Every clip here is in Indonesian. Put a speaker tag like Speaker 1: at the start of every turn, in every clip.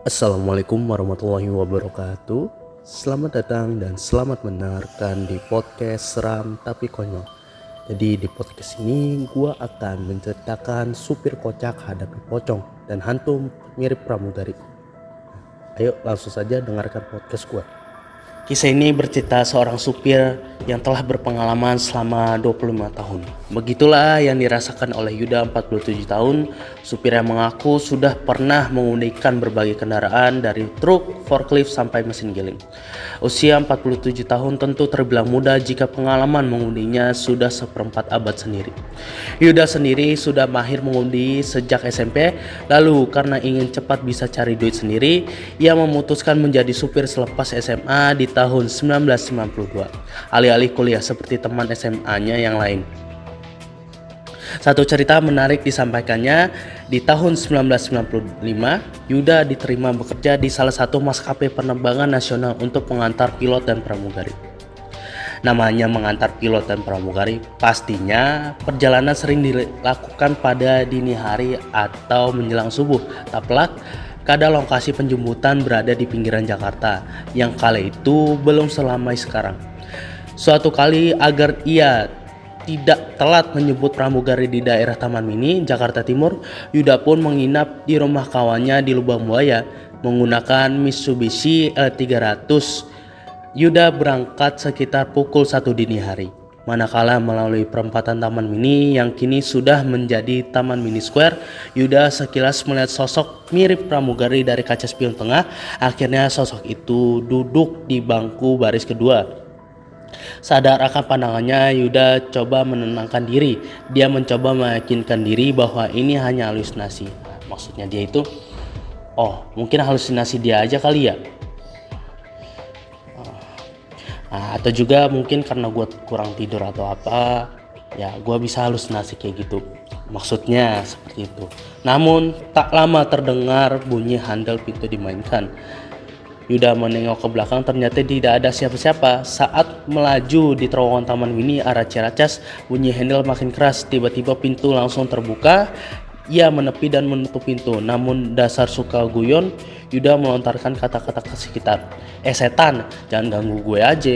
Speaker 1: Assalamualaikum warahmatullahi wabarakatuh. Selamat datang dan selamat mendengarkan di podcast Seram Tapi Konyol. Jadi di podcast ini gue akan menceritakan supir kocak hadapi pocong dan hantu mirip pramugari. Ayo langsung saja dengarkan podcast gue. Kisah ini bercerita seorang supir yang telah berpengalaman selama 25 tahun. Begitulah yang dirasakan oleh Yuda 47 tahun, supir yang mengaku sudah pernah mengundikan berbagai kendaraan dari truk, forklift sampai mesin giling. Usia 47 tahun tentu terbilang muda jika pengalaman mengundinya sudah seperempat abad sendiri. Yuda sendiri sudah mahir mengundi sejak SMP, lalu karena ingin cepat bisa cari duit sendiri, ia memutuskan menjadi supir selepas SMA di tahun 1992, alih-alih kuliah seperti teman SMA-nya yang lain. Satu cerita menarik disampaikannya, di tahun 1995, Yuda diterima bekerja di salah satu maskapai penerbangan nasional untuk mengantar pilot dan pramugari. Namanya mengantar pilot dan pramugari, pastinya perjalanan sering dilakukan pada dini hari atau menjelang subuh. Tak pelak, kadang lokasi penjemputan berada di pinggiran Jakarta, yang kala itu belum selamai sekarang. Suatu kali agar ia tidak telat menjemput pramugari di daerah Taman Mini, Jakarta Timur, Yuda pun menginap di rumah kawannya di Lubang Buaya menggunakan Mitsubishi L300. Yuda berangkat sekitar pukul 1 dini hari. Manakala melalui perempatan Taman Mini yang kini sudah menjadi Taman Mini Square, Yuda sekilas melihat sosok mirip pramugari dari kaca spion tengah. Akhirnya sosok itu duduk di bangku baris kedua. Sadar akan pandangannya, Yuda coba menenangkan diri. Dia mencoba meyakinkan diri bahwa ini hanya halusinasi. Maksudnya dia itu, mungkin halusinasi dia aja kali ya. Atau juga mungkin karena gue kurang tidur atau apa, ya gue bisa halusinasi kayak gitu. Maksudnya seperti itu. Namun tak lama terdengar bunyi handal pintu dimainkan. Yuda menengok ke belakang, ternyata tidak ada siapa-siapa. Saat melaju di terowongan Taman Mini arah Ciracas, bunyi handle makin keras. Tiba-tiba pintu langsung terbuka. Ia menepi dan menutup pintu. Namun dasar suka guyon, Yuda melontarkan kata-kata ke sekitar. Setan, jangan ganggu gue aja.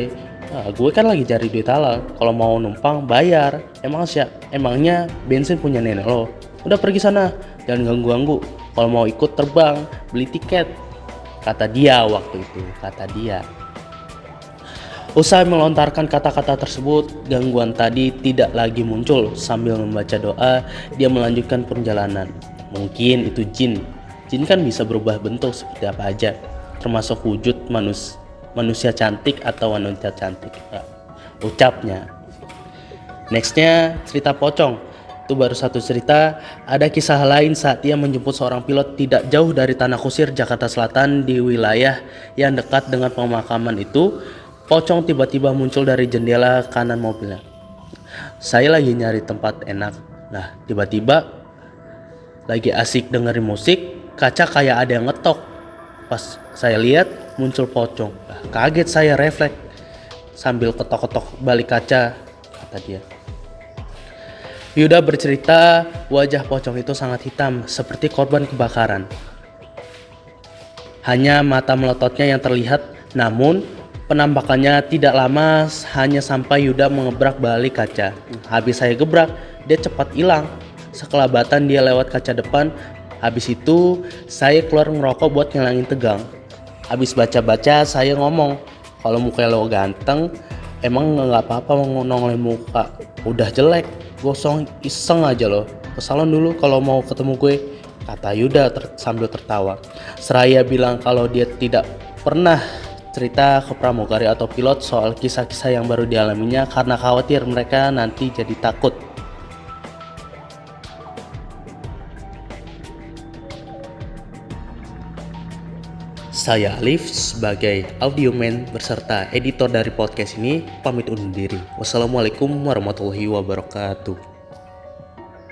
Speaker 1: Gue kan lagi cari duit halal. Kalau mau numpang bayar. Emangnya bensin punya nenek lo? Udah pergi sana, jangan ganggu-ganggu. Kalau mau ikut terbang, beli tiket. Kata dia waktu itu, kata dia. Usai melontarkan kata-kata tersebut, gangguan tadi tidak lagi muncul. Sambil membaca doa, dia melanjutkan perjalanan. Mungkin itu jin. Jin kan bisa berubah bentuk seperti apa aja, termasuk wujud manusia cantik atau wanita cantik. Ucapnya. Nextnya cerita pocong. Itu baru satu cerita. Ada kisah lain saat ia menjemput seorang pilot tidak jauh dari Tanah Kusir, Jakarta Selatan, di wilayah yang dekat dengan pemakaman itu. Pocong tiba-tiba muncul dari jendela kanan mobilnya. Saya lagi nyari tempat enak. Nah, tiba-tiba lagi asik dengerin musik, kaca kayak ada yang ngetok. Pas saya lihat muncul pocong. Kaget saya, refleks sambil ketok-ketok balik kaca, kata dia. Yuda bercerita wajah pocong itu sangat hitam seperti korban kebakaran. Hanya mata melototnya yang terlihat, namun penampakannya tidak lama hanya sampai Yuda mengebrak balik kaca. Habis saya gebrak, dia cepat hilang. Sekelabatan dia lewat kaca depan. Habis itu saya keluar ngerokok buat ngilangin tegang. Habis baca-baca saya ngomong, kalau muka lo ganteng, emang nggak apa-apa nongolin muka. Udah jelek, gosong iseng aja lo. Ke salon dulu kalau mau ketemu gue, kata Yuda sambil tertawa. Seraya bilang kalau dia tidak pernah cerita ke pramugari atau pilot soal kisah-kisah yang baru dialaminya karena khawatir mereka nanti jadi takut. Saya Alif sebagai audioman berserta editor dari podcast ini pamit undur diri. Wassalamualaikum warahmatullahi wabarakatuh.